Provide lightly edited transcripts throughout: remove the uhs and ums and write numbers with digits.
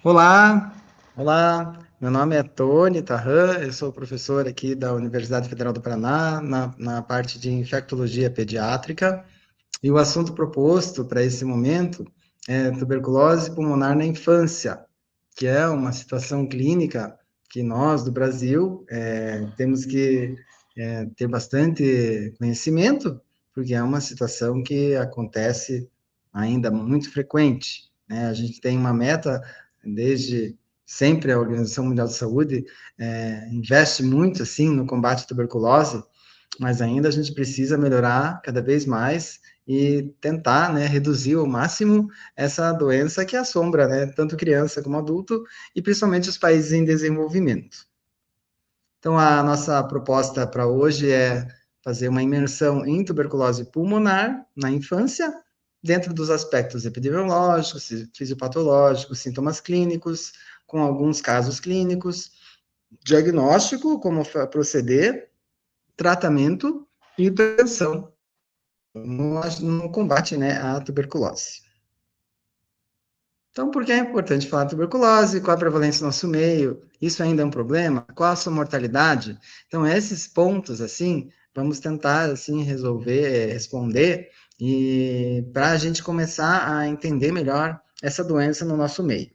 Olá, olá. Meu nome é Tony Tarran, eu sou professor aqui da Universidade Federal do Paraná, na parte de infectologia pediátrica, e o assunto proposto para esse momento é tuberculose pulmonar na infância, que é uma situação clínica que nós, do Brasil, temos que ter bastante conhecimento, porque é uma situação que acontece ainda muito frequente, né? A gente tem uma meta desde sempre, a Organização Mundial de Saúde investe muito assim no combate à tuberculose, mas ainda a gente precisa melhorar cada vez mais e tentar, né, reduzir ao máximo essa doença que assombra, né, tanto criança como adulto e principalmente os países em desenvolvimento. Então, a nossa proposta para hoje é fazer uma imersão em tuberculose pulmonar na infância, dentro dos aspectos epidemiológicos, fisiopatológicos, sintomas clínicos, com alguns casos clínicos, diagnóstico, como proceder, tratamento e prevenção no combate, né, à tuberculose. Então, por que é importante falar de tuberculose? Qual a prevalência no nosso meio? Isso ainda é um problema? Qual a sua mortalidade? Então, esses pontos, assim, vamos tentar, assim, resolver, responder, e para a gente começar a entender melhor essa doença no nosso meio.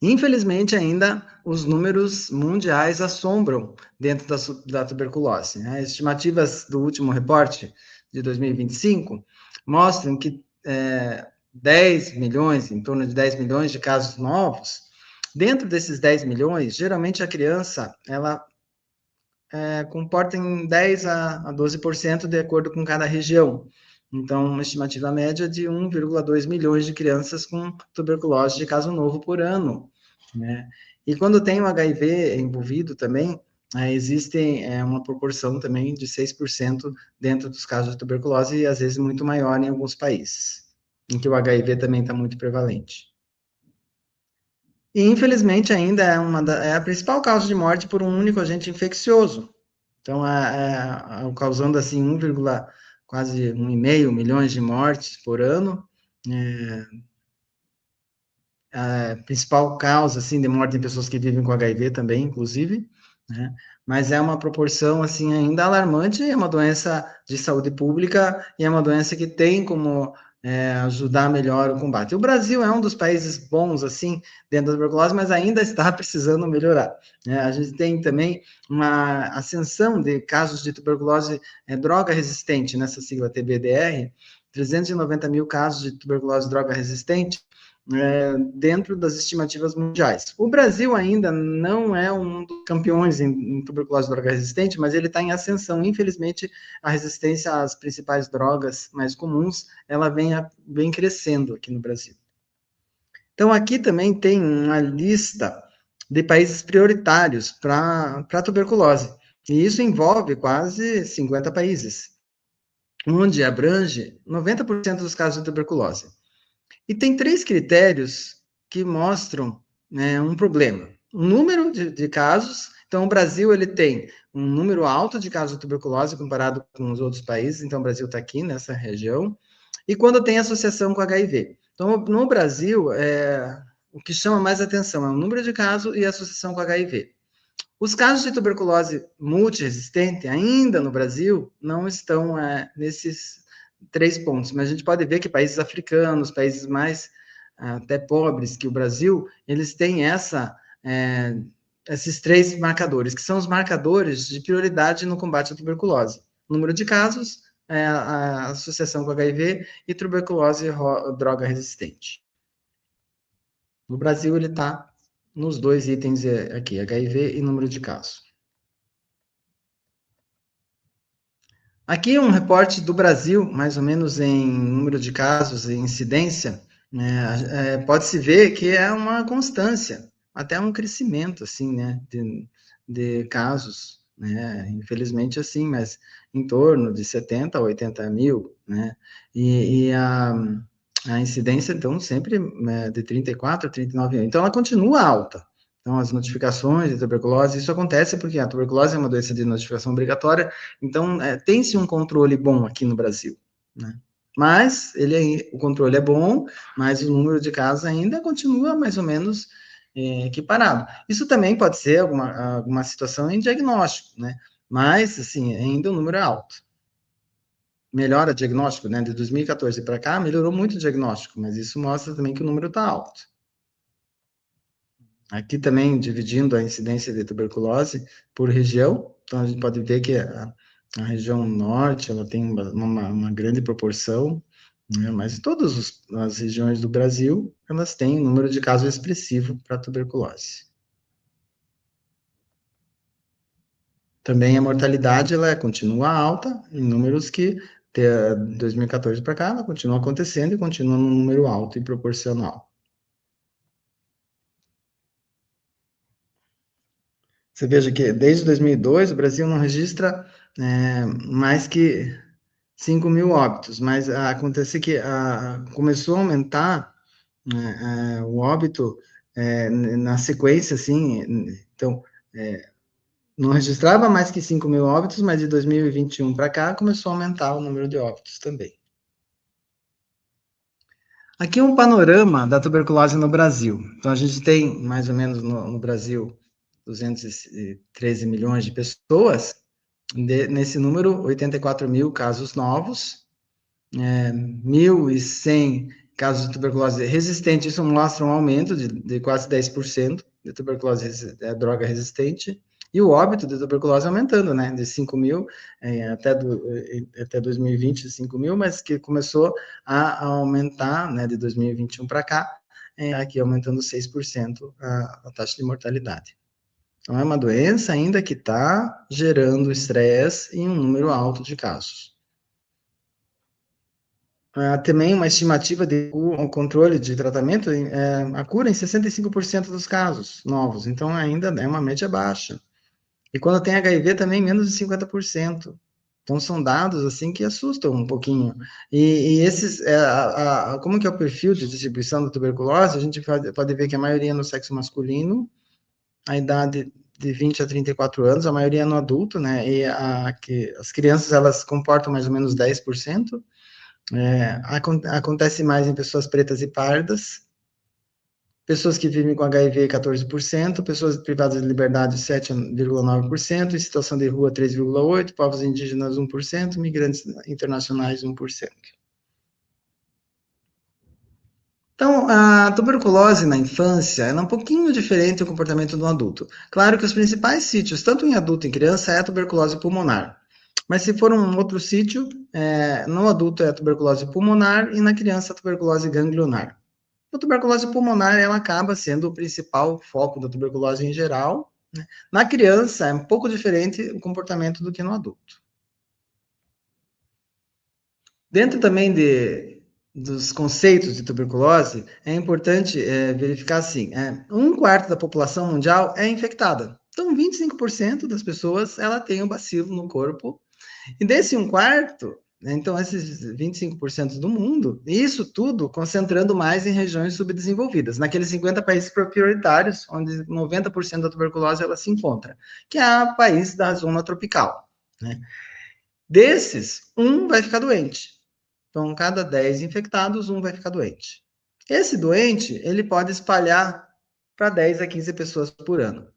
Infelizmente, ainda os números mundiais assombram dentro da tuberculose, né? As estimativas do último reporte de 2025 mostram que 10 milhões, em torno de 10 milhões de casos novos. Dentro desses 10 milhões, geralmente a criança, ela comporta em 10 a 12% de acordo com cada região. Então, uma estimativa média de 1,2 milhões de crianças com tuberculose de caso novo por ano, né? E quando tem o HIV envolvido também, existe uma proporção também de 6% dentro dos casos de tuberculose e às vezes muito maior em alguns países, em que o HIV também está muito prevalente. E, infelizmente, ainda é a principal causa de morte por um único agente infeccioso. Então, causando assim quase 1,5 milhões de mortes por ano. A principal causa assim de morte em pessoas que vivem com HIV também, inclusive, né? Mas é uma proporção assim ainda alarmante, é uma doença de saúde pública e é uma doença que tem como ajudar melhor o combate. O Brasil é um dos países bons assim dentro da tuberculose, mas ainda está precisando melhorar, né? A gente tem também uma ascensão de casos de tuberculose droga resistente, nessa sigla TBDR, 390 mil casos de tuberculose droga resistente, dentro das estimativas mundiais. O Brasil ainda não é um dos campeões em tuberculose droga resistente, mas ele está em ascensão. Infelizmente, a resistência às principais drogas mais comuns, ela vem crescendo aqui no Brasil. Então, aqui também tem uma lista de países prioritários para a tuberculose, e isso envolve quase 50 países, onde abrange 90% dos casos de tuberculose. E tem 3 critérios que mostram, né, um problema. O número de casos. Então, o Brasil ele tem um número alto de casos de tuberculose comparado com os outros países. Então, o Brasil está aqui nessa região. E quando tem associação com HIV. Então, no Brasil, o que chama mais atenção é o número de casos e a associação com HIV. Os casos de tuberculose multiresistente, ainda no Brasil, não estão nesses 3 pontos, mas a gente pode ver que países africanos, países mais até pobres que o Brasil, eles têm esses 3 marcadores, que são os marcadores de prioridade no combate à tuberculose. Número de casos, a associação com HIV e tuberculose droga resistente. No Brasil, ele está nos 2 itens aqui, HIV e número de casos. Aqui um reporte do Brasil, mais ou menos em número de casos e incidência, né, pode-se ver que é uma constância, até um crescimento, assim, né, de casos, né, infelizmente assim, mas em torno de 70 a 80 mil, né, e a incidência, então, sempre de 34 a 39 mil. Então, ela continua alta. Então, as notificações de tuberculose, isso acontece porque a tuberculose é uma doença de notificação obrigatória, então tem-se um controle bom aqui no Brasil, né? Mas o controle é bom, mas o número de casos ainda continua mais ou menos equiparado. Isso também pode ser alguma situação em diagnóstico, né? Mas, assim, ainda o número é alto. Melhora o diagnóstico, né? De 2014 para cá, melhorou muito o diagnóstico, mas isso mostra também que o número está alto. Aqui também, dividindo a incidência de tuberculose por região, então a gente pode ver que a região norte, ela tem uma grande proporção, né? Mas todas as regiões do Brasil, elas têm um número de casos expressivo para tuberculose. Também a mortalidade, ela continua alta, em números que, de 2014 para cá, ela continua acontecendo e continua num número alto e proporcional. Você veja que desde 2002 o Brasil não registra mais que 5 mil óbitos, mas acontece que começou a aumentar o óbito na sequência, assim, então, não registrava mais que 5 mil óbitos, mas de 2021 para cá começou a aumentar o número de óbitos também. Aqui é um panorama da tuberculose no Brasil. Então, a gente tem, mais ou menos, no Brasil, 213 milhões de pessoas. Nesse número, 84 mil casos novos, 1.100 casos de tuberculose resistente. Isso mostra um aumento de quase 10% de tuberculose droga resistente. E o óbito de tuberculose aumentando, né? De 5 mil até 2020, 5 mil, mas que começou a aumentar, né? De 2021 para cá, aqui aumentando 6% a taxa de mortalidade. Então, é uma doença ainda que está gerando estresse em um número alto de casos. Também uma estimativa de controle de tratamento, a cura em 65% dos casos novos, então ainda é uma média baixa. E quando tem HIV também menos de 50%. Então são dados assim que assustam um pouquinho. E esses, como que é o perfil de distribuição da tuberculose? A gente pode ver que a maioria é no sexo masculino, a idade de 20 a 34 anos, a maioria é no adulto, né? E que as crianças elas comportam mais ou menos 10%. Acontece mais em pessoas pretas e pardas, pessoas que vivem com HIV, 14%, pessoas privadas de liberdade, 7,9%, em situação de rua, 3,8%, povos indígenas, 1%, migrantes internacionais, 1%. Então, a tuberculose na infância é um pouquinho diferente do comportamento do adulto. Claro que os principais sítios, tanto em adulto e em criança, é a tuberculose pulmonar. Mas se for um outro sítio, no adulto é a tuberculose pulmonar e na criança a tuberculose ganglionar. A tuberculose pulmonar, ela acaba sendo o principal foco da tuberculose em geral, né? Na criança é um pouco diferente o comportamento do que no adulto. Dentro também dos conceitos de tuberculose, é importante verificar assim, 1/4 da população mundial é infectada. Então, 25% das pessoas, ela tem o bacilo no corpo. E desse 1/4, né, então esses 25% do mundo, isso tudo concentrando mais em regiões subdesenvolvidas, naqueles 50 países prioritários, onde 90% da tuberculose ela se encontra, que é o país da zona tropical, né? Desses, um vai ficar doente. Então, cada 10 infectados, um vai ficar doente. Esse doente, ele pode espalhar para 10 a 15 pessoas por ano.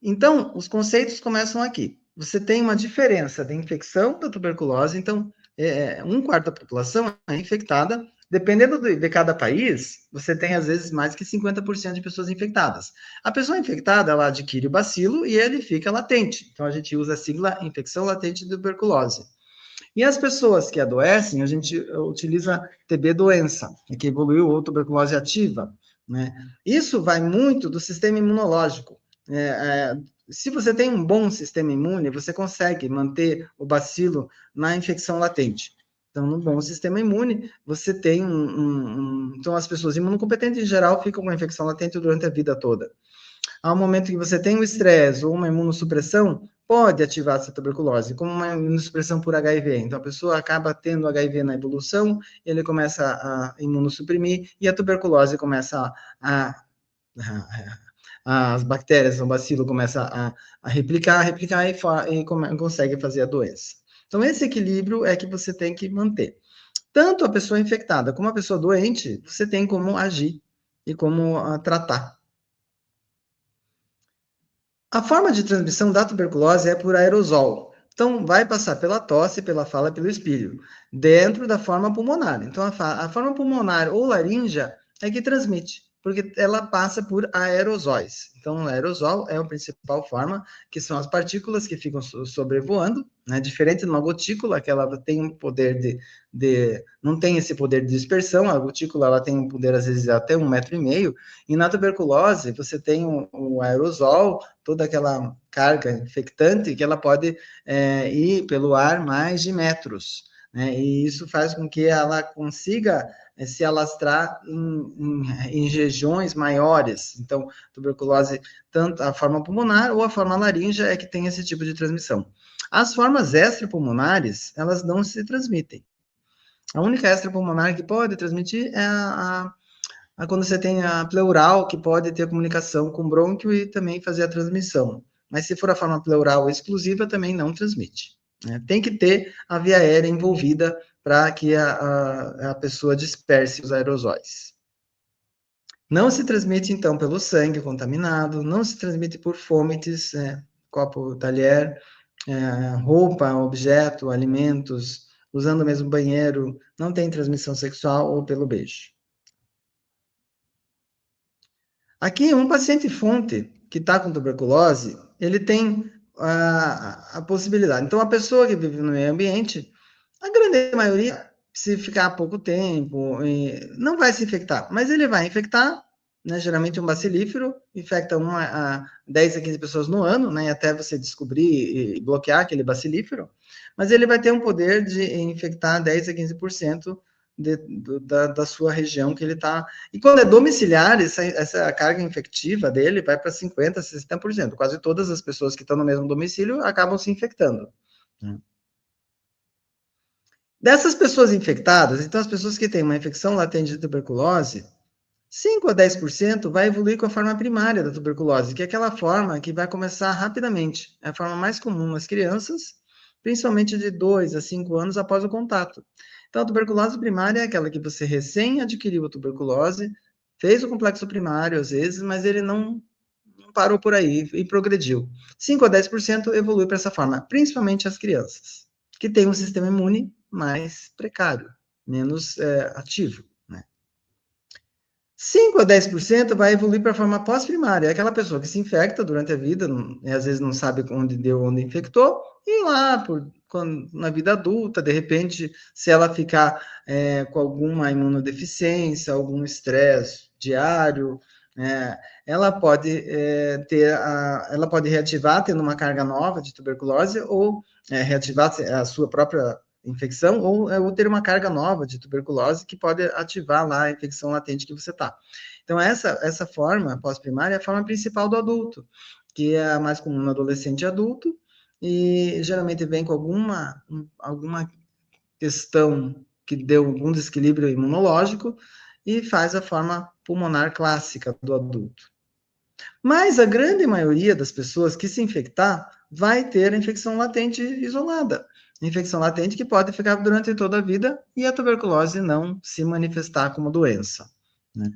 Então, os conceitos começam aqui. Você tem uma diferença de infecção da tuberculose, então, 1/4 da população é infectada. Dependendo de cada país, você tem, às vezes, mais que 50% de pessoas infectadas. A pessoa infectada, ela adquire o bacilo e ele fica latente. Então, a gente usa a sigla infecção latente de tuberculose. E as pessoas que adoecem, a gente utiliza TB doença, que evoluiu ou tuberculose ativa, né? Isso vai muito do sistema imunológico. Se você tem um bom sistema imune, você consegue manter o bacilo na infecção latente. Então, no bom sistema imune, você tem então, as pessoas imunocompetentes, em geral, ficam com a infecção latente durante a vida toda. Ao momento que você tem um estresse ou uma imunossupressão, pode ativar essa tuberculose, como uma imunossupressão por HIV. Então, a pessoa acaba tendo HIV na evolução, ele começa a imunossuprimir e a tuberculose começa as bactérias, o bacilo começa a replicar e consegue fazer a doença. Então, esse equilíbrio é que você tem que manter. Tanto a pessoa infectada como a pessoa doente, você tem como agir e como tratar. A forma de transmissão da tuberculose é por aerosol. Então, vai passar pela tosse, pela fala, pelo espirro, dentro da forma pulmonar. Então, a forma pulmonar ou laríngea é que transmite, porque ela passa por aerosóis. Então, o aerosol é a principal forma, que são as partículas que ficam sobrevoando, né? Diferente de uma gotícula, que ela tem um poder não tem esse poder de dispersão, a gotícula ela tem um poder, às vezes, até 1,5 m, e na tuberculose você tem o aerosol, toda aquela carga infectante que ela pode ir pelo ar mais de metros, né? E isso faz com que ela consiga se alastrar em regiões maiores. Então, tuberculose, tanto a forma pulmonar ou a forma laríngea é que tem esse tipo de transmissão. As formas extrapulmonares, elas não se transmitem. A única extrapulmonar que pode transmitir é quando você tem a pleural, que pode ter comunicação com o brônquio e também fazer a transmissão. Mas se for a forma pleural exclusiva, também não transmite, né? Tem que ter a via aérea envolvida para que a pessoa disperse os aerosóis. Não se transmite, então, pelo sangue contaminado, não se transmite por fomites, copo, talher, roupa, objeto, alimentos, usando o mesmo banheiro, não tem transmissão sexual ou pelo beijo. Aqui, um paciente fonte que está com tuberculose, ele tem a possibilidade. Então, a pessoa que vive no meio ambiente, a grande maioria, se ficar pouco tempo, não vai se infectar, mas ele vai infectar, né, geralmente um bacilífero, infecta 10 a 15 pessoas no ano, né, até você descobrir e bloquear aquele bacilífero, mas ele vai ter um poder de infectar 10 a 15% da sua região que ele está. E quando é domiciliar, essa carga infectiva dele vai para 50%, 60%. Quase todas as pessoas que estão no mesmo domicílio acabam se infectando, né? Dessas pessoas infectadas, então as pessoas que têm uma infecção latente de tuberculose, 5 a 10% vai evoluir com a forma primária da tuberculose, que é aquela forma que vai começar rapidamente. É a forma mais comum nas crianças, principalmente de 2 a 5 anos após o contato. Então, a tuberculose primária é aquela que você recém adquiriu a tuberculose, fez o complexo primário às vezes, mas ele não parou por aí e progrediu. 5 a 10% evolui para essa forma, principalmente as crianças, que têm um sistema imune mais precário, menos ativo, né? 5 a 10% vai evoluir para a forma pós-primária. É aquela pessoa que se infecta durante a vida, às vezes não sabe onde deu, onde infectou, e lá, na vida adulta, de repente, se ela ficar com alguma imunodeficiência, algum estresse diário, ela pode ela pode reativar tendo uma carga nova de tuberculose ou reativar a sua própria infecção ou ter uma carga nova de tuberculose que pode ativar lá a infecção latente que você está. Então, essa forma pós-primária é a forma principal do adulto, que é a mais comum no adolescente e adulto, e geralmente vem com alguma questão que deu algum desequilíbrio imunológico e faz a forma pulmonar clássica do adulto. Mas a grande maioria das pessoas que se infectar vai ter a infecção latente isolada. Infecção latente que pode ficar durante toda a vida e a tuberculose não se manifestar como doença, né?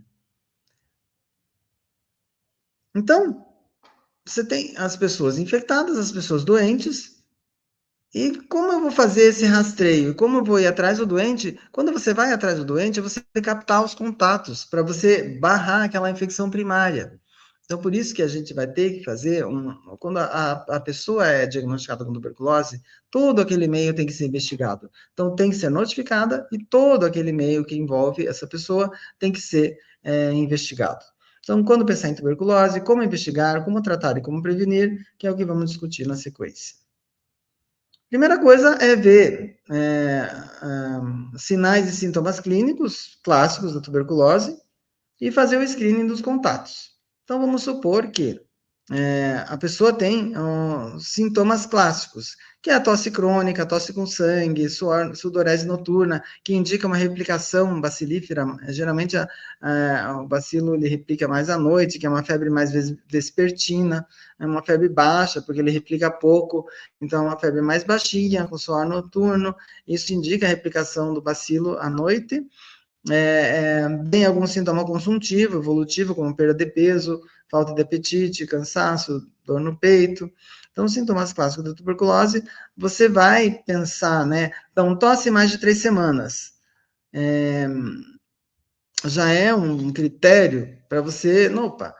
Então, você tem as pessoas infectadas, as pessoas doentes, e como eu vou fazer esse rastreio? Como eu vou ir atrás do doente? Quando você vai atrás do doente, você tem que captar os contatos para você barrar aquela infecção primária. Então, por isso que a gente vai ter que fazer, quando a pessoa é diagnosticada com tuberculose, todo aquele e-mail tem que ser investigado. Então, tem que ser notificada e todo aquele e-mail que envolve essa pessoa tem que ser investigado. Então, quando pensar em tuberculose, como investigar, como tratar e como prevenir, que é o que vamos discutir na sequência. Primeira coisa é ver sinais e sintomas clínicos clássicos da tuberculose e fazer o screening dos contatos. Então, vamos supor que a pessoa tem sintomas clássicos, que é a tosse crônica, tosse com sangue, sudorese noturna, que indica uma replicação bacilífera. Geralmente, o bacilo ele replica mais à noite, que é uma febre mais vespertina, é uma febre baixa, porque ele replica pouco, então é uma febre mais baixinha, com suor noturno. Isso indica a replicação do bacilo à noite. Tem algum sintoma consultivo, evolutivo, como perda de peso, falta de apetite, cansaço, dor no peito. Então, sintomas clássicos da tuberculose, você vai pensar, né? Então, tosse mais de 3 semanas. Já é um critério para você, opa,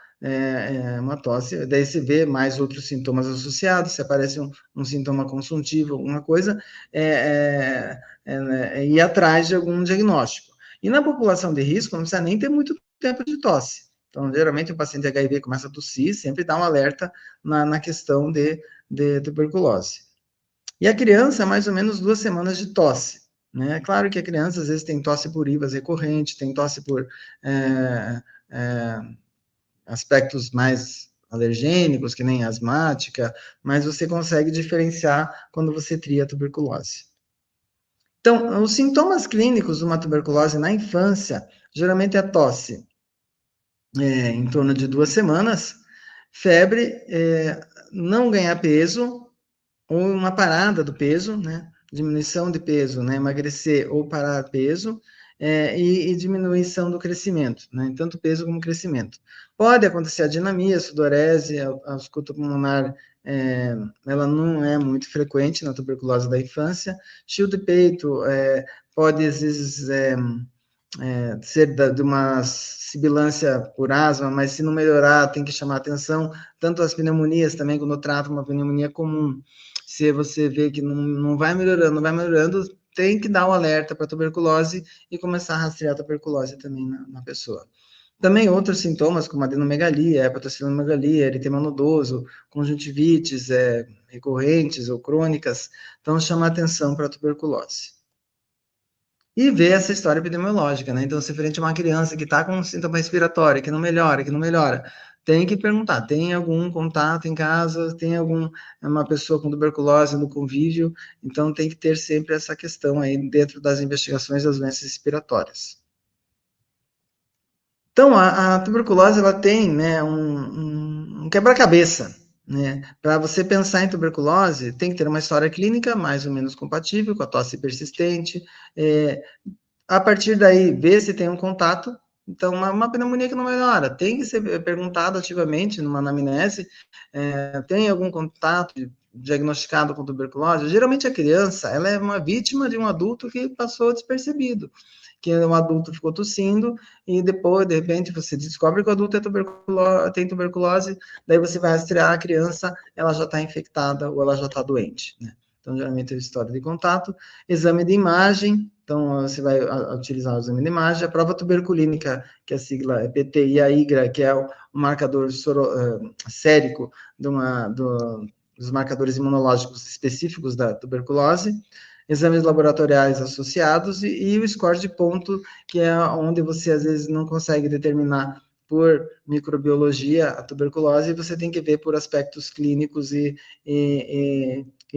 uma tosse, daí você vê mais outros sintomas associados, se aparece um sintoma consultivo, alguma coisa, ir atrás de algum diagnóstico. E na população de risco, não precisa nem ter muito tempo de tosse. Então, geralmente, o paciente HIV começa a tossir, sempre dá um alerta na questão de tuberculose. E a criança, mais ou menos 2 semanas de tosse. Né? Claro que a criança, às vezes, tem tosse por IVAs recorrente, tem tosse por aspectos mais alergênicos, que nem asmática, mas você consegue diferenciar quando você tria a tuberculose. Então, os sintomas clínicos de uma tuberculose na infância, geralmente é a tosse em torno de 2 semanas, febre, não ganhar peso, ou uma parada do peso, né? Diminuição de peso, né? Emagrecer ou parar peso, e diminuição do crescimento, né? Tanto peso como crescimento. Pode acontecer a dinamia, a sudorese, a ausculta pulmonar, ela não é muito frequente na tuberculose da infância. Chio de peito, pode, às vezes, ser de uma sibilância por asma, mas se não melhorar, tem que chamar atenção. Tanto as pneumonias também, quando trata uma pneumonia comum, se você vê que não vai melhorando, tem que dar um alerta para tuberculose e começar a rastrear a tuberculose também na pessoa. Também outros sintomas, como adenomegalia, hepatocitomegalia, eritema nodoso, conjuntivites recorrentes ou crônicas, então chama atenção para a tuberculose. E ver essa história epidemiológica, né? Então, se frente a uma criança que está com um sintoma respiratório, que não melhora, tem que perguntar, tem algum contato em casa, tem uma pessoa com tuberculose no convívio, então tem que ter sempre essa questão aí dentro das investigações das doenças respiratórias. Então, a tuberculose, ela tem, né, um quebra-cabeça, né? Para você pensar em tuberculose, tem que ter uma história clínica mais ou menos compatível com a tosse persistente, a partir daí, ver se tem um contato. Então, uma pneumonia que não melhora, tem que ser perguntado ativamente numa anamnese, tem algum contato diagnosticado com tuberculose? Geralmente a criança, ela é uma vítima de um adulto que passou despercebido, que um adulto ficou tossindo e depois, de repente, você descobre que o adulto tem tuberculose, daí você vai rastrear a criança, ela já está infectada ou ela já está doente, né? Então, geralmente é história de contato, exame de imagem, então você vai utilizar o exame de imagem, a prova tuberculínica, que a sigla é PT, e a IGRA, que é o marcador sérico dos marcadores imunológicos específicos da tuberculose, exames laboratoriais associados e o score de ponto, que é onde você às vezes não consegue determinar por microbiologia a tuberculose, e você tem que ver por aspectos clínicos e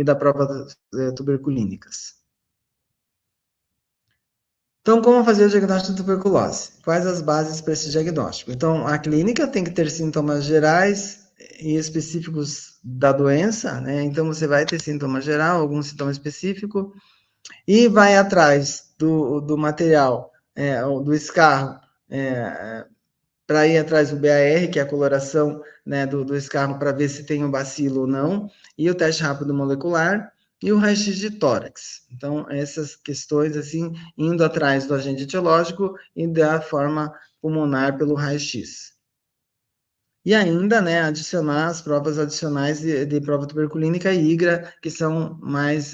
da prova tuberculínicas. Então, como fazer o diagnóstico de tuberculose? Quais as bases para esse diagnóstico? Então, a clínica tem que ter sintomas gerais e específicos da doença, né? Então, você vai ter sintoma geral, algum sintoma específico, e vai atrás do material, do escarro, para ir atrás do BAR, que é a coloração, né, do escarro, para ver se tem o bacilo ou não, e o teste rápido molecular, e o raio-x de tórax. Então, essas questões, assim, indo atrás do agente etiológico e da forma pulmonar pelo raio-x. E ainda, né, adicionar as provas adicionais de prova tuberculínica e IGRA, que são mais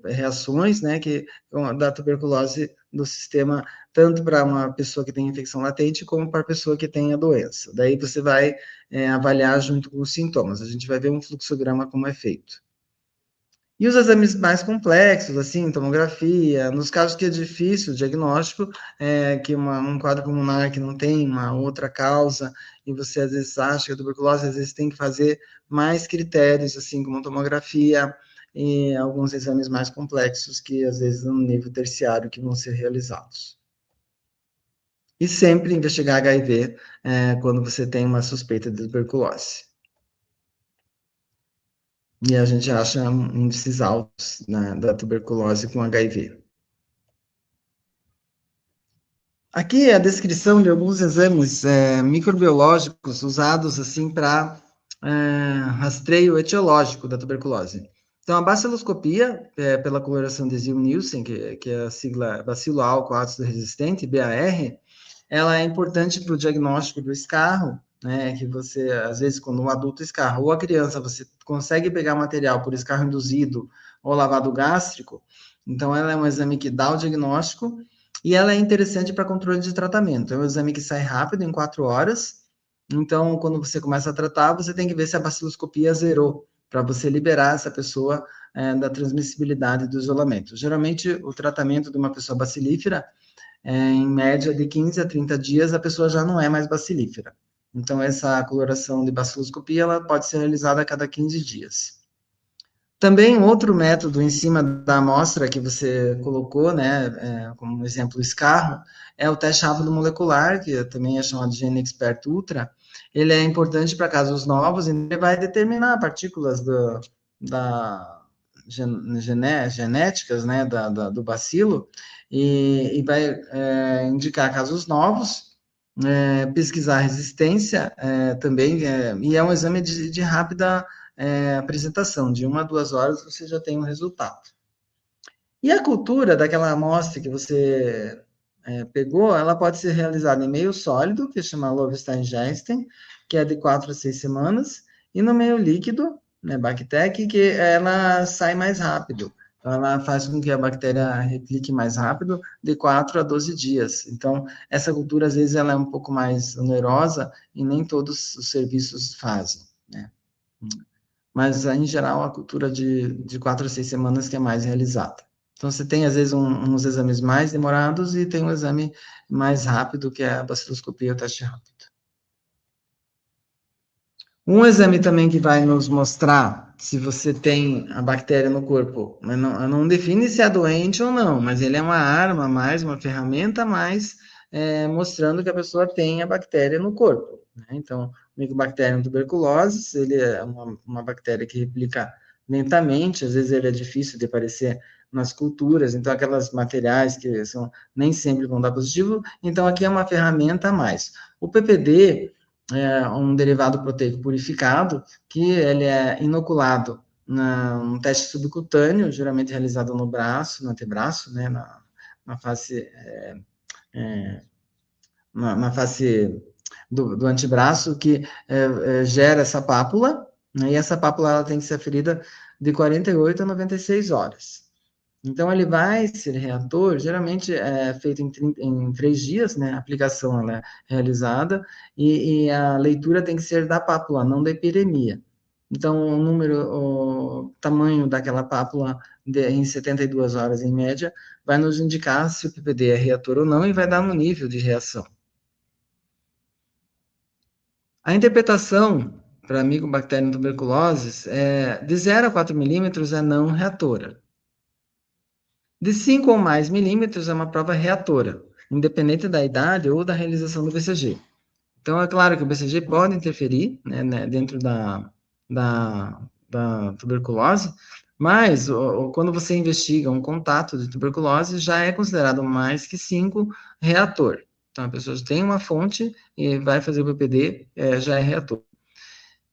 reações, né, da tuberculose do sistema, tanto para uma pessoa que tem infecção latente, como para a pessoa que tem a doença. Daí você vai avaliar junto com os sintomas. A gente vai ver um fluxograma como é feito. E os exames mais complexos, assim, tomografia, nos casos que é difícil o diagnóstico, que um quadro pulmonar que não tem uma outra causa, e você às vezes acha que a tuberculose, às vezes tem que fazer mais critérios, assim, como tomografia e alguns exames mais complexos que às vezes no nível terciário que vão ser realizados. E sempre investigar HIV quando você tem uma suspeita de tuberculose. E a gente acha índices altos, né, da tuberculose com HIV. Aqui é a descrição de alguns exames microbiológicos usados assim para rastreio etiológico da tuberculose. Então, a baciloscopia, pela coloração de Ziel-Nielsen, que é a sigla bacilo álcool ácido resistente, BAR, ela é importante para o diagnóstico do escarro, né, que você, às vezes, quando um adulto escarra, ou a criança, você consegue pegar material por escarro induzido ou lavado gástrico, então ela é um exame que dá o diagnóstico, e ela é interessante para controle de tratamento. É um exame que sai rápido, em 4 horas, então, quando você começa a tratar, você tem que ver se a baciloscopia zerou, para você liberar essa pessoa da transmissibilidade do isolamento. Geralmente, o tratamento de uma pessoa bacilífera em média de 15 a 30 dias, a pessoa já não é mais bacilífera. Então, essa coloração de baciloscopia, ela pode ser realizada a cada 15 dias. Também outro método em cima da amostra que você colocou, né, como exemplo, escarro, é o teste rápido molecular, que também é chamado de GeneXpert Ultra. Ele é importante para casos novos, e ele vai determinar partículas da genéticas, né, do bacilo, e vai indicar casos novos, pesquisar resistência também, e é um exame de rápida apresentação, de 1 a 2 horas você já tem um resultado. E a cultura daquela amostra que você pegou, ela pode ser realizada em meio sólido, que chama Lowenstein-Jasten, que é de 4 a 6 semanas, e no meio líquido, né, Bactec, que ela sai mais rápido. Então, ela faz com que a bactéria replique mais rápido, de 4 a 12 dias. Então, essa cultura, às vezes, ela é um pouco mais onerosa e nem todos os serviços fazem, né? Mas, em geral, a cultura de 4 a 6 semanas que é mais realizada. Então, você tem, às vezes, uns exames mais demorados e tem um exame mais rápido, que é a baciloscopia, o teste rápido. Um exame também que vai nos mostrar se você tem a bactéria no corpo, mas não define se é doente ou não, mas ele é uma arma a mais, uma ferramenta a mais, mostrando que a pessoa tem a bactéria no corpo, né? Então, o Mycobacterium tuberculosis, ele é uma bactéria que replica lentamente, às vezes ele é difícil de aparecer nas culturas, então aquelas materiais que nem sempre vão dar positivo, então aqui é uma ferramenta a mais. O PPD um derivado proteico purificado, que ele é inoculado num teste subcutâneo, geralmente realizado no braço, no antebraço, né, na face, na face do antebraço, que gera essa pápula, né, e essa pápula ela tem que ser aferida de 48 a 96 horas. Então, ele vai ser reator, geralmente é feito em 3 dias, né? A aplicação ela é realizada, e a leitura tem que ser da pápula, não da epidemia. Então, o tamanho daquela pápula em 72 horas, em média, vai nos indicar se o PPD é reator ou não e vai dar no nível de reação. A interpretação para Mycobacterium tuberculosis de 0 a 4 milímetros é não reatora. De 5 ou mais milímetros é uma prova reatora, independente da idade ou da realização do BCG. Então, é claro que o BCG pode interferir, né, dentro da tuberculose, mas quando você investiga um contato de tuberculose, já é considerado mais que 5 reator. Então, a pessoa tem uma fonte e vai fazer o PPD, já é reator.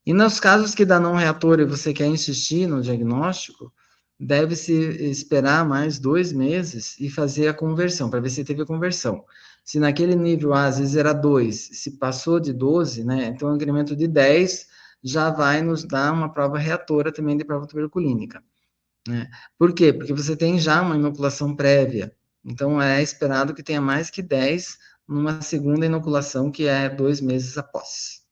E nos casos que dá não reator e você quer insistir no diagnóstico, deve-se esperar mais 2 meses e fazer a conversão, para ver se teve a conversão. Se naquele nível A, às vezes era 2, se passou de 12, né, então o incremento de 10 já vai nos dar uma prova reatora também de prova tuberculínica, né? Por quê? Porque você tem já uma inoculação prévia, então é esperado que tenha mais que 10 numa segunda inoculação, que é 2 meses após.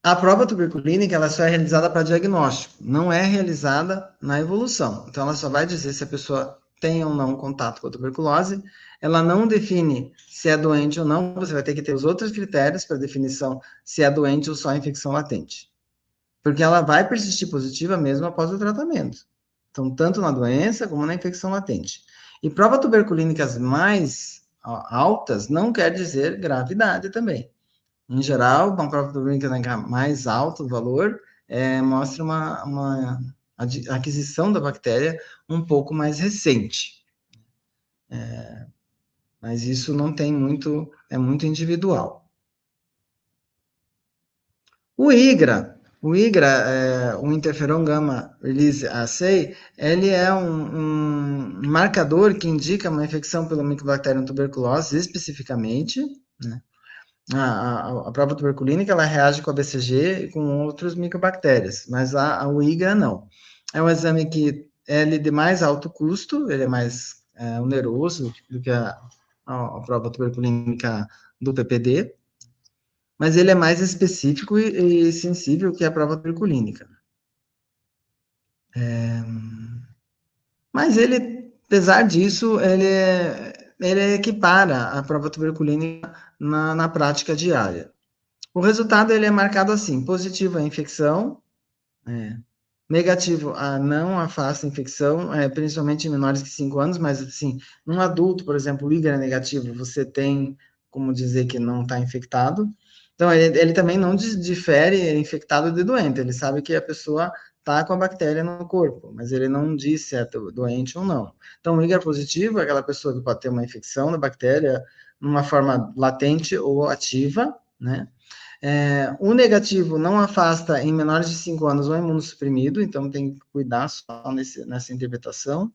A prova tuberculínica, ela só é realizada para diagnóstico, não é realizada na evolução. Então, ela só vai dizer se a pessoa tem ou não contato com a tuberculose. Ela não define se é doente ou não, você vai ter que ter os outros critérios para definição se é doente ou só infecção latente. Porque ela vai persistir positiva mesmo após o tratamento. Então, tanto na doença como na infecção latente. E provas tuberculínicas mais altas não quer dizer gravidade também. Em geral, uma prova tuberculínica mais alto o valor mostra uma aquisição da bactéria um pouco mais recente. Mas isso não tem muito, é muito individual. O interferon gama release assay, ele é um marcador que indica uma infecção pelo Mycobacterium tuberculose especificamente, né? A prova tuberculínica, ela reage com a BCG e com outras micobactérias, mas o IGRA não. É um exame que ele é de mais alto custo, ele é mais oneroso do que a prova tuberculínica do PPD, mas ele é mais específico e sensível que a prova tuberculínica. Mas ele, apesar disso, ele equipara a prova tuberculínica na prática diária. O resultado ele é marcado assim: positivo a infecção, negativo a não afasta a infecção, principalmente em menores que 5 anos, mas assim, um adulto, por exemplo, o IgA negativo, você tem como dizer que não está infectado. Então, ele também não difere infectado de doente, ele sabe que a pessoa está com a bactéria no corpo, mas ele não diz se é doente ou não. Então, o IgA positivo é aquela pessoa que pode ter uma infecção da bactéria numa forma latente ou ativa, né? O negativo não afasta em menores de 5 anos o imunossuprimido, então tem que cuidar só nessa interpretação.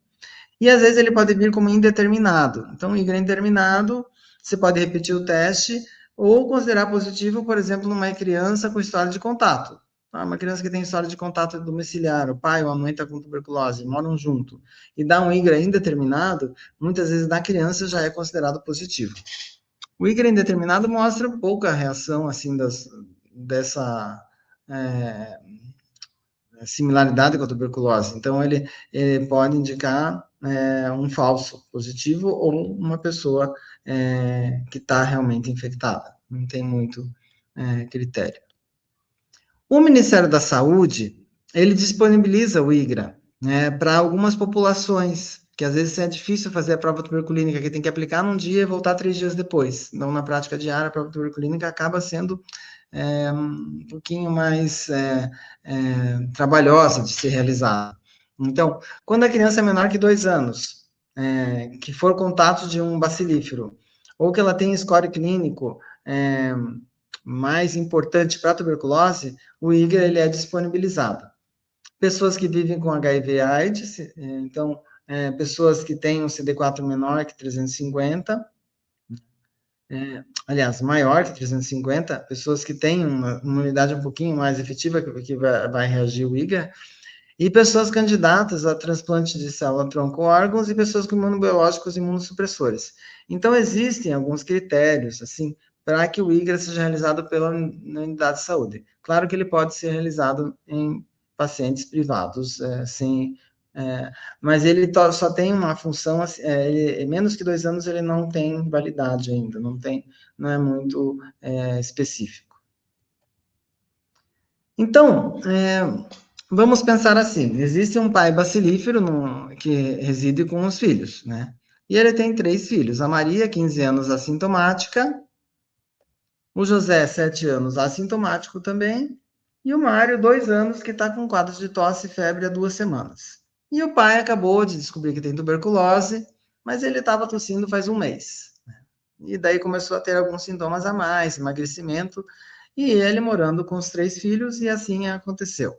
E às vezes ele pode vir como indeterminado. Então, IgA indeterminado, você pode repetir o teste ou considerar positivo, por exemplo, numa criança com história de contato. Uma criança que tem história de contato domiciliar, o pai ou a mãe está com tuberculose, moram junto, e dá um IgA indeterminado, muitas vezes na criança já é considerado positivo. O IgA indeterminado mostra pouca reação assim dessa similaridade com a tuberculose. Então, ele pode indicar um falso positivo ou uma pessoa que está realmente infectada. Não tem muito critério. O Ministério da Saúde, ele disponibiliza o IGRA para algumas populações, que às vezes é difícil fazer a prova tuberculínica, que tem que aplicar num dia e voltar 3 dias depois. Então, na prática diária, a prova tuberculínica acaba sendo um pouquinho mais trabalhosa de ser realizada. Então, quando a criança é menor que 2 anos, que for contato de um bacilífero, ou que ela tem score clínico mais importante para a tuberculose, o IGRA ele é disponibilizado. Pessoas que vivem com HIV/AIDS, então, pessoas que têm um CD4 menor que 350, aliás, maior que 350, pessoas que têm uma imunidade um pouquinho mais efetiva que vai reagir o IGA, e pessoas candidatas a transplante de célula-tronco órgãos e pessoas com imunobiológicos imunossupressores. Então, existem alguns critérios, assim, para que o IGRA seja realizado pela unidade de saúde. Claro que ele pode ser realizado em pacientes privados, mas ele só tem uma função, menos que 2 anos ele não tem validade ainda, não é muito específico. Então, vamos pensar assim, existe um pai bacilífero que reside com os filhos, né? E ele tem 3 filhos, a Maria, 15 anos, assintomática, o José, 7 anos, assintomático também, e o Mário, 2 anos, que está com quadros de tosse e febre há 2 semanas. E o pai acabou de descobrir que tem tuberculose, mas ele estava tossindo faz 1 mês. E daí começou a ter alguns sintomas a mais, emagrecimento, e ele morando com os 3 filhos, e assim aconteceu.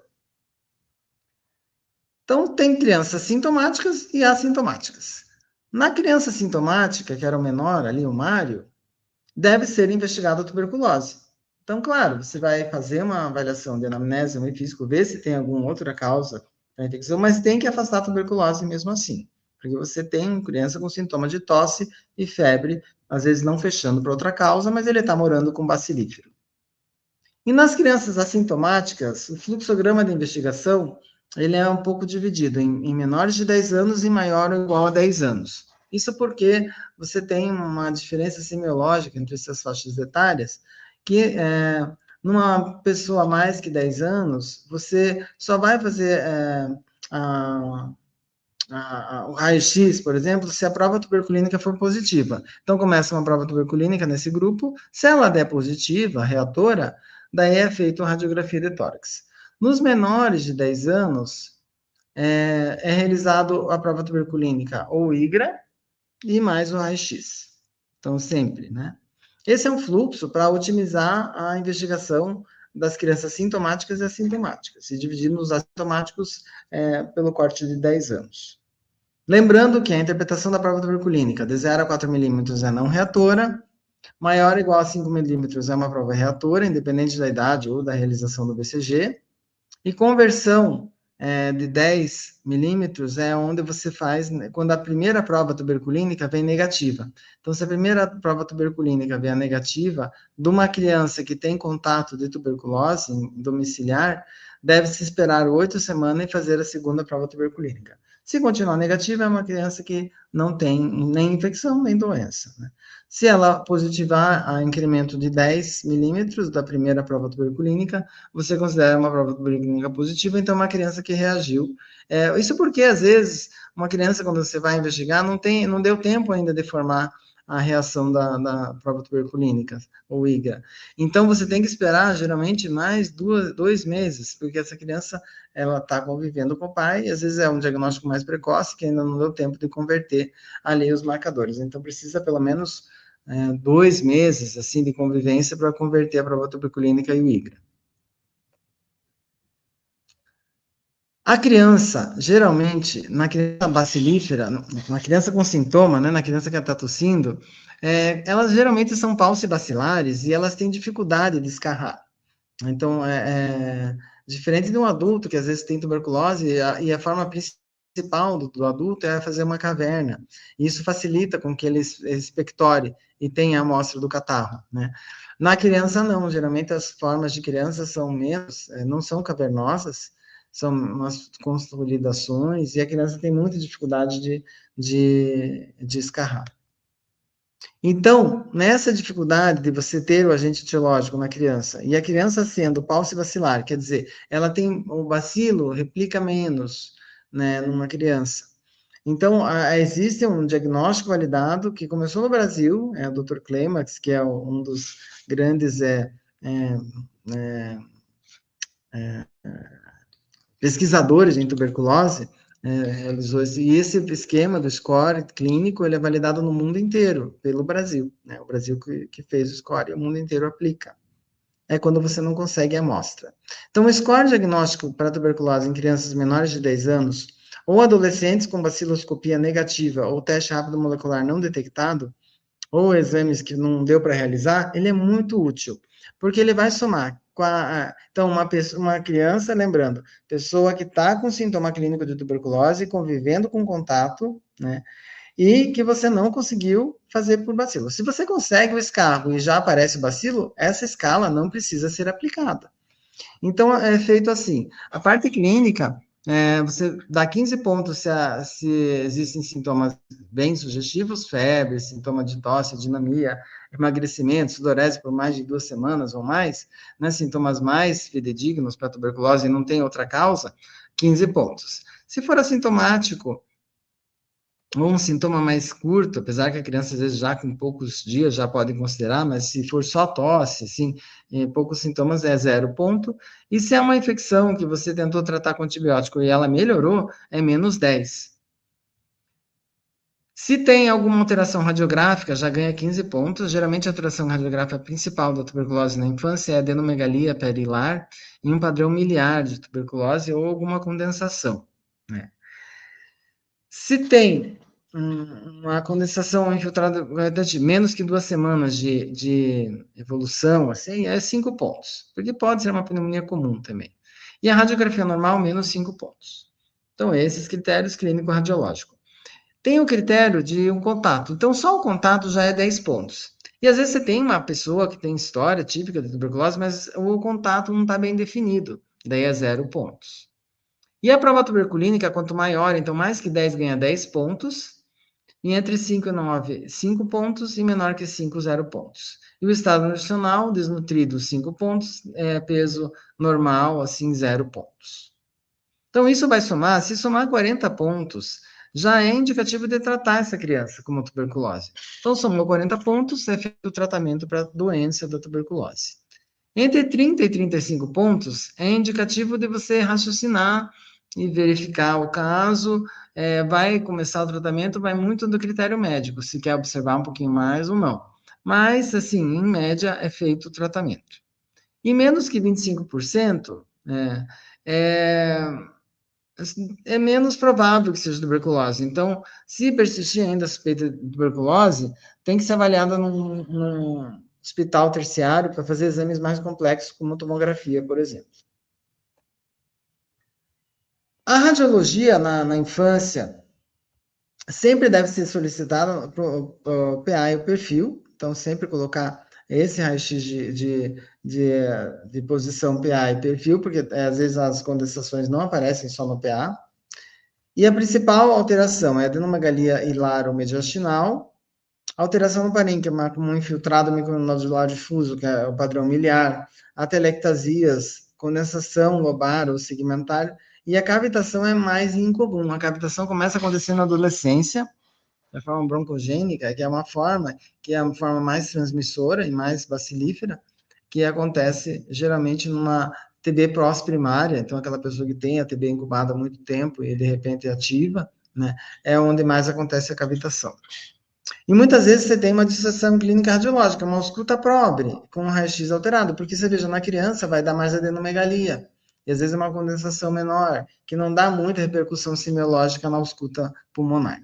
Então, tem crianças sintomáticas e assintomáticas. Na criança sintomática, que era o menor ali, o Mário, deve ser investigada a tuberculose. Então, claro, você vai fazer uma avaliação de anamnese, exame físico, ver se tem alguma outra causa para infecção, mas tem que afastar a tuberculose mesmo assim, porque você tem criança com sintoma de tosse e febre, às vezes não fechando para outra causa, mas ele está morando com bacilífero. E nas crianças assintomáticas, o fluxograma de investigação, ele é um pouco dividido em menores de 10 anos e maior ou igual a 10 anos. Isso porque você tem uma diferença semiológica entre essas faixas etárias, que numa pessoa mais que 10 anos, você só vai fazer a, o raio-x, por exemplo, se a prova tuberculínica for positiva. Então, começa uma prova tuberculínica nesse grupo, se ela der positiva, reatora, daí é feita uma radiografia de tórax. Nos menores de 10 anos, é realizado a prova tuberculínica ou IGRA e mais o raio-x. Então, sempre, né? Esse é um fluxo para otimizar a investigação das crianças sintomáticas e assintomáticas, se dividindo os assintomáticos pelo corte de 10 anos. Lembrando que a interpretação da prova tuberculínica de 0 a 4 milímetros é não reatora, maior ou igual a 5 milímetros é uma prova reatora, independente da idade ou da realização do BCG, e conversão de 10 milímetros é onde você faz, quando a primeira prova tuberculínica vem negativa. Então, se a primeira prova tuberculínica vier negativa, de uma criança que tem contato de tuberculose domiciliar, deve-se esperar 8 semanas e fazer a segunda prova tuberculínica. Se continuar negativa, é uma criança que não tem nem infecção, nem doença, né? Se ela positivar a incremento de 10 milímetros da primeira prova tuberculínica, você considera uma prova tuberculínica positiva, então uma criança que reagiu. Isso porque, às vezes, uma criança, quando você vai investigar, não deu tempo ainda de formar a reação da prova tuberculínica, ou IGA. Então, você tem que esperar, geralmente, mais 2 meses, porque essa criança, ela está convivendo com o pai, e às vezes é um diagnóstico mais precoce, que ainda não deu tempo de converter ali os marcadores. Então, precisa, pelo menos, 2 meses, assim, de convivência para converter a prova tuberculínica e o IGRA. A criança, geralmente, na criança bacilífera, na criança com sintoma, né, na criança que está tossindo, elas geralmente são paucibacilares e elas têm dificuldade de escarrar. Então, diferente de um adulto que às vezes tem tuberculose e a forma principal do adulto é fazer uma caverna. Isso facilita com que ele expectore e tenha a amostra do catarro, né? Na criança, não. Geralmente, as formas de criança são menos, não são cavernosas, são umas consolidações, e a criança tem muita dificuldade de escarrar. Então, nessa dificuldade de você ter o agente etiológico na criança, e a criança sendo paucibacilar, quer dizer, ela tem o bacilo, replica menos, né, numa criança. Então, existe um diagnóstico validado que começou no Brasil, é o Dr. Clemax, que é um dos grandes pesquisadores em tuberculose, realizou e esse esquema do score clínico, ele é validado no mundo inteiro, pelo Brasil, né? O Brasil que fez o score e o mundo inteiro aplica. É quando você não consegue a amostra. Então, o score diagnóstico para tuberculose em crianças menores de 10 anos, ou adolescentes com baciloscopia negativa, ou teste rápido molecular não detectado, ou exames que não deu para realizar, ele é muito útil, porque ele vai somar com então, uma criança, lembrando, pessoa que está com sintoma clínico de tuberculose, convivendo com contato, né, e que você não conseguiu fazer por bacilo. Se você consegue o escarro e já aparece o bacilo, essa escala não precisa ser aplicada. Então, é feito assim, a parte clínica, você dá 15 pontos se existem sintomas bem sugestivos, febre, sintoma de tosse, dinamia, emagrecimento, sudorese por mais de 2 semanas ou mais, né, sintomas mais fidedignos para tuberculose e não tem outra causa, 15 pontos. Se for assintomático, ou um sintoma mais curto, apesar que a criança, às vezes, já com poucos dias já pode considerar, mas se for só tosse, assim, poucos sintomas, é 0 ponto. E se é uma infecção que você tentou tratar com antibiótico e ela melhorou, é menos 10. Se tem alguma alteração radiográfica, já ganha 15 pontos. Geralmente, a alteração radiográfica principal da tuberculose na infância é adenomegalia perilar e um padrão miliar de tuberculose ou alguma condensação, né? Se tem uma condensação infiltrada de menos que 2 semanas de evolução, assim, é 5 pontos, porque pode ser uma pneumonia comum também. E a radiografia normal, menos 5 pontos. Então, esses critérios clínico-radiológico. Tem o critério de um contato. Então, só o contato já é 10 pontos. E às vezes você tem uma pessoa que tem história típica de tuberculose, mas o contato não está bem definido, daí é 0 pontos. E a prova tuberculínica, quanto maior, então mais que 10 ganha 10 pontos, e entre 5 e 9, 5 pontos, e menor que 5, 0 pontos. E o estado nutricional, desnutrido, 5 pontos, peso normal, assim, 0 pontos. Então, isso vai somar, se somar 40 pontos, já é indicativo de tratar essa criança com tuberculose. Então, somou 40 pontos, é feito o tratamento para a doença da tuberculose. Entre 30 e 35 pontos, é indicativo de você raciocinar e verificar o caso, vai começar o tratamento, vai muito do critério médico, se quer observar um pouquinho mais ou não. Mas, assim, em média, é feito o tratamento. E menos que 25%, é menos provável que seja tuberculose. Então, se persistir ainda a suspeita de tuberculose, tem que ser avaliada num hospital terciário para fazer exames mais complexos, como tomografia, por exemplo. A radiologia na infância sempre deve ser solicitada para o PA e o perfil, então sempre colocar esse raio-x de posição PA e perfil, porque às vezes as condensações não aparecem só no PA. E a principal alteração é a adenomagalia hilaro-mediastinal, alteração no parênquima, como um infiltrado micronodular difuso, que é o padrão miliar, atelectasias, condensação lobar ou segmentar, e a cavitação é mais incomum. A cavitação começa a acontecer na adolescência, a forma broncogênica, que é uma forma mais transmissora e mais bacilífera, que acontece geralmente numa TB pós-primária, então aquela pessoa que tem a TB incubada há muito tempo e de repente é ativa, né, é onde mais acontece a cavitação. E muitas vezes você tem uma dissociação clínica radiológica, uma ausculta pobre, com um raio-x alterado, porque você veja, na criança vai dar mais adenomegalia, e às vezes é uma condensação menor, que não dá muita repercussão semiológica na ausculta pulmonar.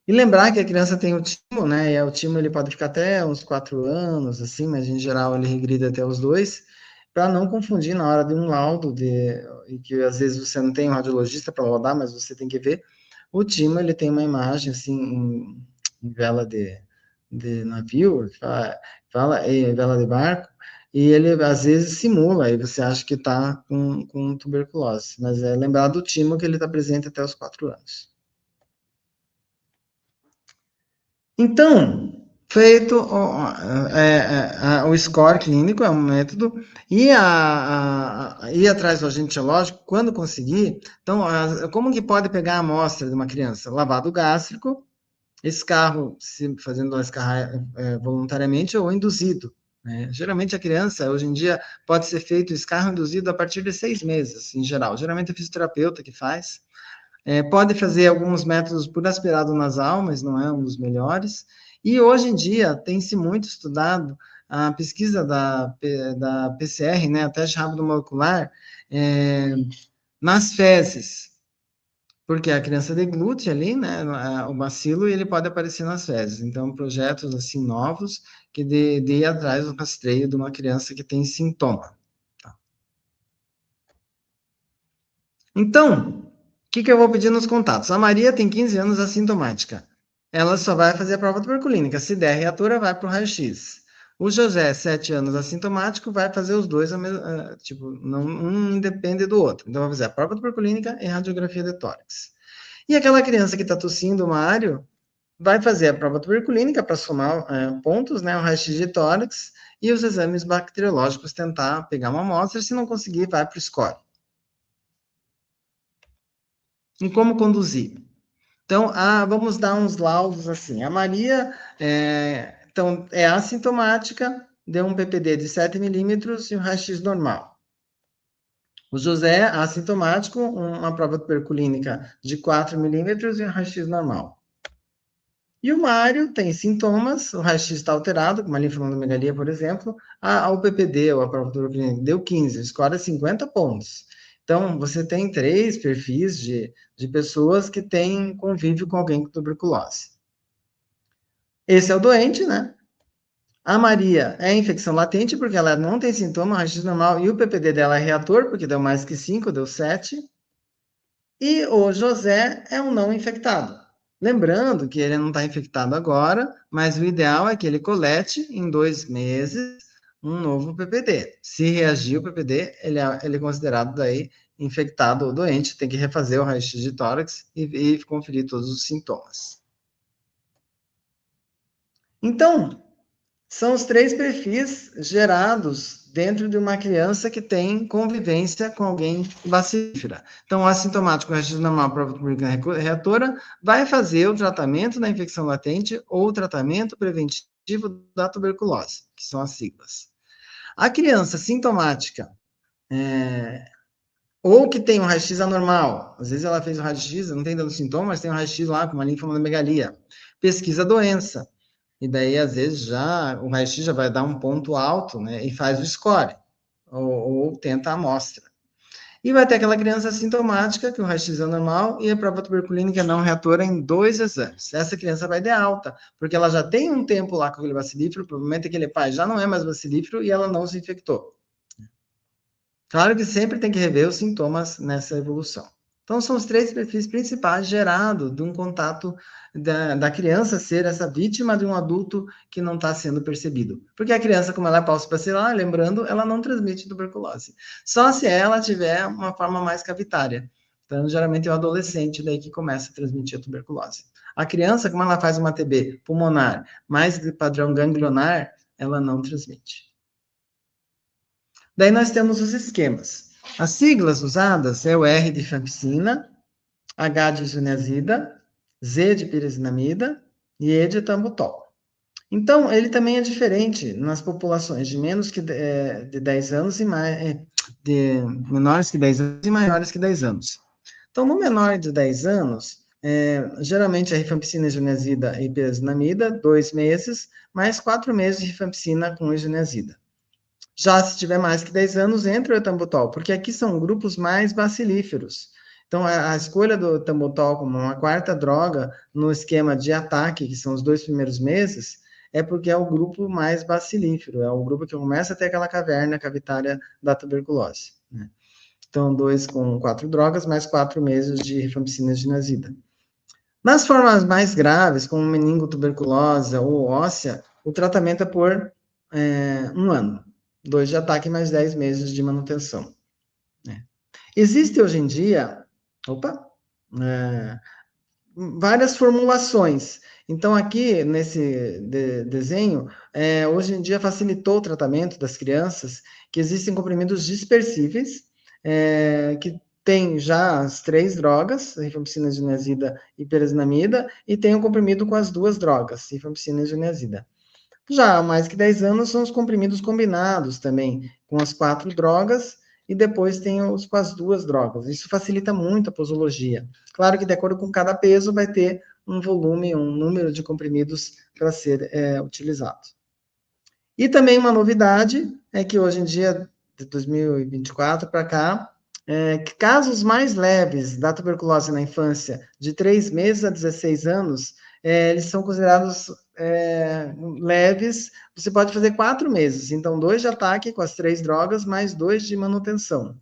E lembrar que a criança tem o timo, né? E o timo ele pode ficar até uns 4 anos, assim, mas em geral ele regride até os 2, para não confundir na hora de um laudo, e que às vezes você não tem um radiologista para laudar, mas você tem que ver. O timo ele tem uma imagem assim em vela de navio, fala em vela de barco, e ele às vezes simula, aí você acha que está com tuberculose, mas é lembrar do timo que ele está presente até os 4 anos. Então, feito o score clínico, é um método, e ir atrás do agente etiológico, quando conseguir. Então, como que pode pegar a amostra de uma criança? Lavado gástrico, escarro, se fazendo escarrar voluntariamente ou induzido. Né? Geralmente a criança, hoje em dia, pode ser feito escarro induzido a partir de 6 meses, em geral. Geralmente é fisioterapeuta que faz. Pode fazer alguns métodos por aspirado nasal, mas não é um dos melhores. E hoje em dia tem-se muito estudado a pesquisa da PCR, né, a teste rápido molecular, nas fezes, porque a criança deglute ali, né, o bacilo, e ele pode aparecer nas fezes. Então, projetos assim novos que dê atrás do rastreio de uma criança que tem sintoma. Tá? Então, o que eu vou pedir nos contatos? A Maria tem 15 anos assintomática. Ela só vai fazer a prova tuberculínica. Se der reatora, vai para o raio-x. O José, 7 anos assintomático, vai fazer os dois, tipo, não, um independe do outro. Então, vai fazer a prova tuberculínica e radiografia de tórax. E aquela criança que está tossindo, Mário, vai fazer a prova tuberculínica para somar pontos, né, o raio-x de tórax e os exames bacteriológicos, tentar pegar uma amostra. Se não conseguir, vai para o score. E como conduzir? Então, vamos dar uns laudos assim. A Maria então, é assintomática, deu um PPD de 7 milímetros e um raio-x normal. O José, assintomático, uma prova tuberculínica de 4 milímetros e um raio-x normal. E o Mário tem sintomas, o raio-x está alterado, como a linfonodomegalia, por exemplo, o PPD, ou a prova tuberculínica, deu 15, escolhe 50 pontos. Então, você tem 3 perfis de pessoas que têm convívio com alguém com tuberculose. Esse é o doente, né? A Maria é infecção latente, porque ela não tem sintoma, raio-x normal, e o PPD dela é reator, porque deu mais que 5, deu 7. E o José é um não infectado. Lembrando que ele não está infectado agora, mas o ideal é que ele colete em 2 meses um novo PPD. Se reagir o PPD, ele é considerado daí infectado ou doente, tem que refazer o raio-x de tórax e conferir todos os sintomas. Então, são os 3 perfis gerados dentro de uma criança que tem convivência com alguém bacilífera. Então, o assintomático raio-x normal, prova tuberculina reatora, vai fazer o tratamento da infecção latente ou o tratamento preventivo da tuberculose, que são as siglas. A criança sintomática, ou que tem um raio-x anormal, às vezes ela fez o raio-x, não tem dando sintomas, mas tem um raio-x lá com uma linfonomegalia, pesquisa a doença. E daí, às vezes, já o raio-x já vai dar um ponto alto, né? E faz o score, ou tenta a amostra. E vai ter aquela criança assintomática, que o raio-x é normal, e a prova tuberculínica não reatora em 2 exames. Essa criança vai de alta, porque ela já tem um tempo lá com aquele bacilífero, provavelmente aquele pai já não é mais bacilífero e ela não se infectou. Claro que sempre tem que rever os sintomas nessa evolução. Então, são os 3 perfis principais gerados de um contato da criança ser essa vítima de um adulto que não está sendo percebido. Porque a criança, como ela é paucibacilar, lembrando, ela não transmite tuberculose. Só se ela tiver uma forma mais cavitária. Então, geralmente é o adolescente daí que começa a transmitir a tuberculose. A criança, como ela faz uma TB pulmonar mais de padrão ganglionar, ela não transmite. Daí nós temos os esquemas. As siglas usadas é o R de rifampicina, H de isoniazida, Z de pirazinamida e E de etambutol. Então, ele também é diferente nas populações de menos que de 10 anos e mais, de menores que 10 anos e maiores que 10 anos. Então, no menor de 10 anos, geralmente a rifampicina, isoniazida e pirazinamida, 2 meses, mais 4 meses de rifampicina com isoniazida. Já se tiver mais que 10 anos, entra o etambutol, porque aqui são grupos mais bacilíferos. Então, a escolha do etambutol como uma quarta droga no esquema de ataque, que são os 2 primeiros meses, é porque é o grupo mais bacilífero, é o grupo que começa a ter aquela caverna cavitária da tuberculose. Né? Então, 2 com 4 drogas, mais 4 meses de rifampicina e ginazida. Nas formas mais graves, como meningotuberculose ou óssea, o tratamento é por 1 ano. 2 de ataque mais 10 meses de manutenção. Né? Existe hoje em dia, várias formulações. Então, aqui nesse desenho, hoje em dia facilitou o tratamento das crianças, que existem comprimidos dispersíveis, que tem já as 3 drogas, rifampicina, isoniazida e pirazinamida, e tem o comprimido com as 2 drogas, rifampicina e isoniazida. Já há mais que 10 anos são os comprimidos combinados também, com as 4 drogas, e depois tem os com as 2 drogas. Isso facilita muito a posologia. Claro que de acordo com cada peso vai ter um volume, um número de comprimidos para ser utilizado. E também uma novidade é que hoje em dia, de 2024 para cá, que casos mais leves da tuberculose na infância, de 3 meses a 16 anos, eles são considerados leves. Você pode fazer 4 meses, então 2 de ataque com as 3 drogas, mais 2 de manutenção.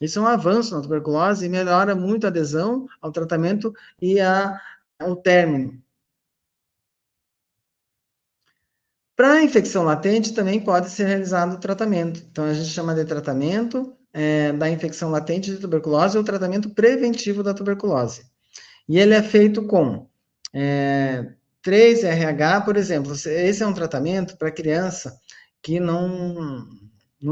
Isso é um avanço na tuberculose e melhora muito a adesão ao tratamento e ao término. Para a infecção latente, também pode ser realizado o tratamento. Então, a gente chama de tratamento da infecção latente de tuberculose ou tratamento preventivo da tuberculose. E ele é feito com 3-RH, por exemplo. Esse é um tratamento para criança que não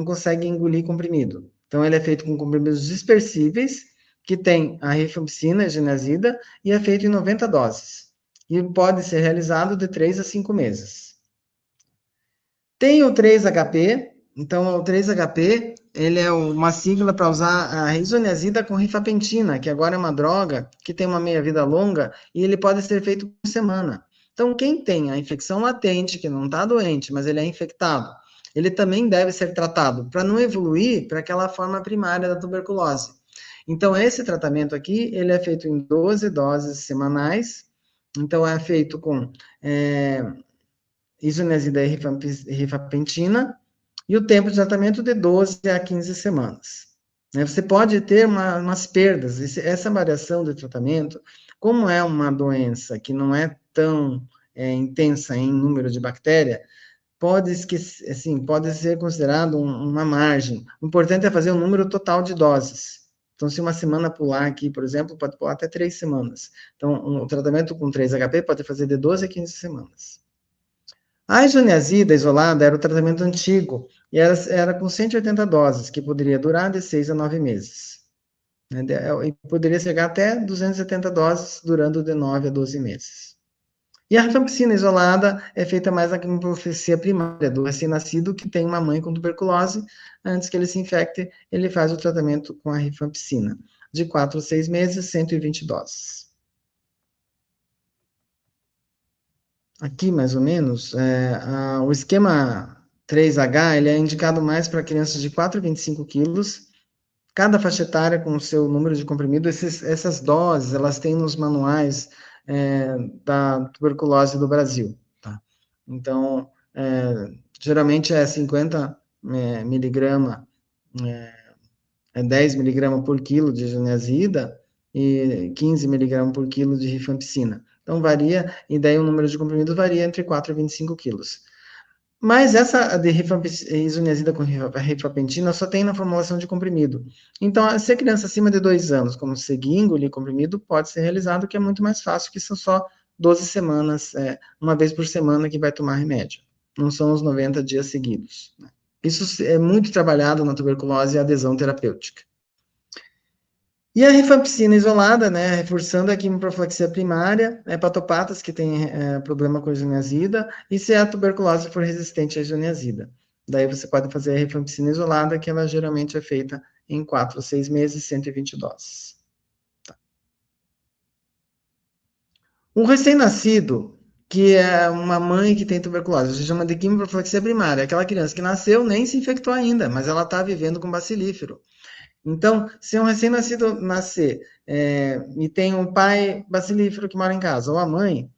consegue engolir comprimido. Então, ele é feito com comprimidos dispersíveis, que tem a rifampicina, a ginazida, e é feito em 90 doses. E pode ser realizado de 3 a 5 meses. Tem o 3-HP, então o 3-HP, ele é uma sigla para usar a isoniazida com rifapentina, que agora é uma droga que tem uma meia-vida longa e ele pode ser feito por semana. Então, quem tem a infecção latente, que não está doente, mas ele é infectado, ele também deve ser tratado para não evoluir para aquela forma primária da tuberculose. Então, esse tratamento aqui, ele é feito em 12 doses semanais, então é feito com isoniazida e rifapentina, e o tempo de tratamento de 12 a 15 semanas. né? Você pode ter umas perdas. Essa variação de tratamento, como é uma doença que não é tão intensa em número de bactéria, pode esquecer, assim, pode ser considerado uma margem. O importante é fazer o número total de doses. Então, se uma semana pular aqui, por exemplo, pode pular até 3 semanas. Então, o tratamento com 3-HP pode fazer de 12 a 15 semanas. A isoniazida isolada era o tratamento antigo, e era com 180 doses, que poderia durar de 6 a 9 meses. Né? E poderia chegar até 270 doses, durando de 9 a 12 meses. E a rifampicina isolada é feita mais na quimioprofilaxia primária do recém-nascido que tem uma mãe com tuberculose. Antes que ele se infecte, ele faz o tratamento com a rifampicina, de 4 a 6 meses, 120 doses. Aqui, mais ou menos, o esquema 3H ele é indicado mais para crianças de 4 a 25 quilos, cada faixa etária com o seu número de comprimido. Essas doses, elas têm nos manuais da tuberculose do Brasil, tá? Então, geralmente é 50 miligrama, 10 miligramas por quilo de isoniazida e 15 miligramas por quilo de rifampicina. Então, varia, e daí o número de comprimidos varia entre 4 e 25 quilos. Mas essa de isoniazida com rifampicina só tem na formulação de comprimido. Então, se a criança acima de 2 anos conseguir engolir comprimido, pode ser realizado, que é muito mais fácil, que são só 12 semanas, uma vez por semana que vai tomar remédio. Não são os 90 dias seguidos. Né? Isso é muito trabalhado na tuberculose e adesão terapêutica. E a rifampicina isolada, né, reforçando a quimioprofilaxia primária, hepatopatas que tem problema com a isoniazida, e se a tuberculose for resistente à isoniazida. Daí você pode fazer a rifampicina isolada, que ela geralmente é feita em 4 a 6 meses, 120 doses. Tá. Um recém-nascido, que é uma mãe que tem tuberculose, se chama de quimioprofilaxia primária, aquela criança que nasceu nem se infectou ainda, mas ela está vivendo com bacilífero. Então, se um recém-nascido nascer e tem um pai bacilífero que mora em casa, ou a mãe,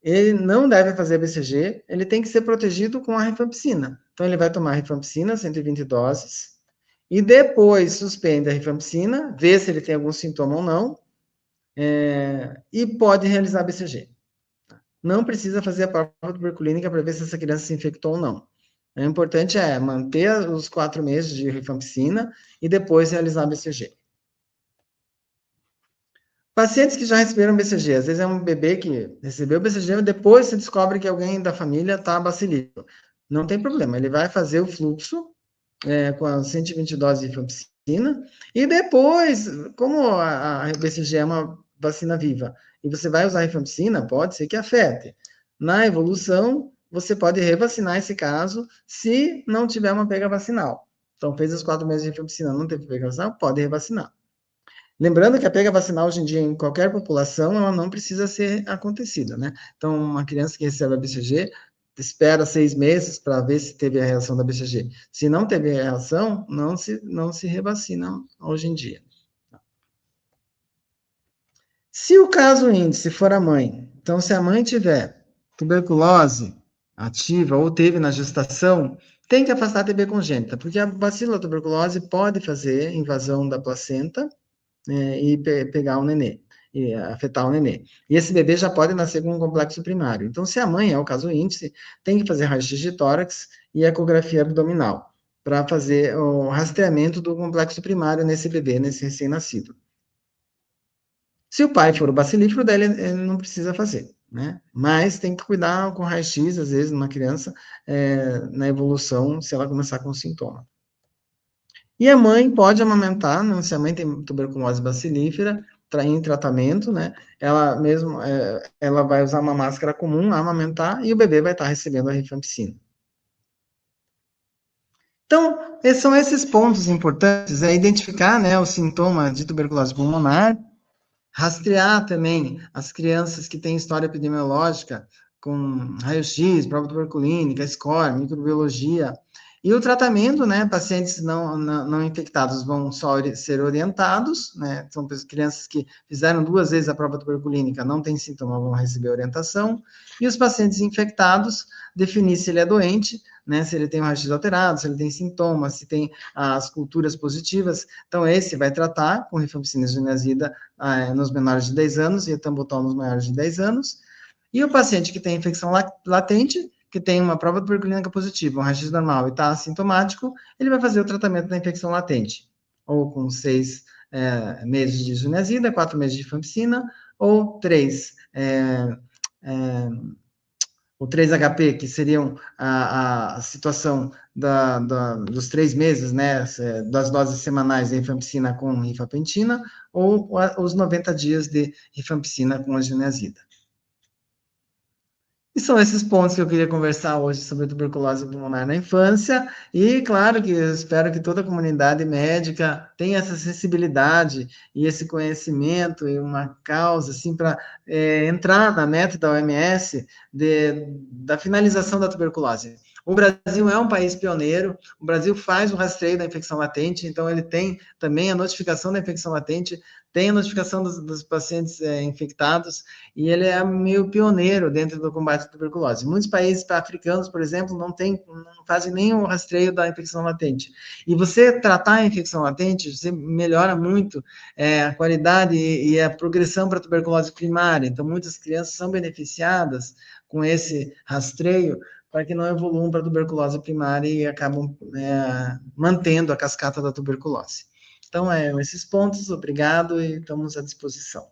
ele não deve fazer BCG, ele tem que ser protegido com a rifampicina. Então, ele vai tomar a rifampicina, 120 doses, e depois suspende a rifampicina, vê se ele tem algum sintoma ou não, e pode realizar BCG. Não precisa fazer a prova tuberculínica para ver se essa criança se infectou ou não. O importante é manter os 4 meses de rifampicina e depois realizar a BCG. Pacientes que já receberam BCG, às vezes é um bebê que recebeu BCG e depois se descobre que alguém da família está bacilífero. Não tem problema, ele vai fazer o fluxo com as 120 doses de rifampicina e depois, como a BCG é uma vacina viva e você vai usar a rifampicina, pode ser que afete. Na evolução, você pode revacinar esse caso se não tiver uma pega vacinal. Então, fez os 4 meses de rifampicina, não teve pega vacinal, pode revacinar. Lembrando que a pega vacinal hoje em dia, em qualquer população, ela não precisa ser acontecida, né? Então, uma criança que recebe a BCG, espera 6 meses para ver se teve a reação da BCG. Se não teve a reação, não se revacina hoje em dia. Se o caso índice for a mãe, então se a mãe tiver tuberculose ativa ou teve na gestação, tem que afastar a TB congênita, porque a bacila tuberculose pode fazer invasão da placenta e pegar o nenê, e afetar o nenê. E esse bebê já pode nascer com um complexo primário. Então, se a mãe é o caso índice, tem que fazer raio-x de tórax e ecografia abdominal, para fazer o rastreamento do complexo primário nesse bebê, nesse recém-nascido. Se o pai for o bacilífero, daí ele não precisa fazer, né? Mas tem que cuidar com raio-x, às vezes, numa criança, na evolução, se ela começar com sintoma. E a mãe pode amamentar, né, se a mãe tem tuberculose bacilífera, em tratamento, né? Ela mesmo, ela vai usar uma máscara comum, amamentar, e o bebê vai estar recebendo a rifampicina. Então, são esses pontos importantes, identificar, né, o sintoma de tuberculose pulmonar, rastrear também as crianças que têm história epidemiológica com raio-x, prova tuberculínica, score, microbiologia, E o tratamento, né, pacientes não infectados vão só ser orientados, né, são crianças que fizeram 2 vezes a prova tuberculínica, não tem sintoma, vão receber orientação, e os pacientes infectados, definir se ele é doente, né, se ele tem o raio-x alterado, se ele tem sintomas, se tem as culturas positivas, então esse vai tratar com rifampicina e isoniazida nos menores de 10 anos e etambutol nos maiores de 10 anos, e o paciente que tem infecção latente, que tem uma prova tuberculínica positiva, um raio-x normal e está assintomático, ele vai fazer o tratamento da infecção latente, ou com 6 meses de isoniazida, 4 meses de rifampicina, ou 3-HP, que seriam a situação dos 3 meses, né, das doses semanais de rifampicina com rifapentina, ou os 90 dias de rifampicina com isoniazida. E são esses pontos que eu queria conversar hoje sobre a tuberculose pulmonar na infância, e claro que eu espero que toda a comunidade médica tenha essa sensibilidade e esse conhecimento e uma causa, assim, para entrar na meta da OMS da finalização da tuberculose. O Brasil é um país pioneiro, o Brasil faz o rastreio da infecção latente, então ele tem também a notificação da infecção latente, tem a notificação dos pacientes infectados, e ele é meio pioneiro dentro do combate à tuberculose. Muitos países africanos, por exemplo, não fazem nem o rastreio da infecção latente. E você tratar a infecção latente, você melhora muito a qualidade e a progressão para a tuberculose primária. Então, muitas crianças são beneficiadas com esse rastreio para que não evoluam para a tuberculose primária e acabam mantendo a cascata da tuberculose. Então, esses pontos, obrigado e estamos à disposição.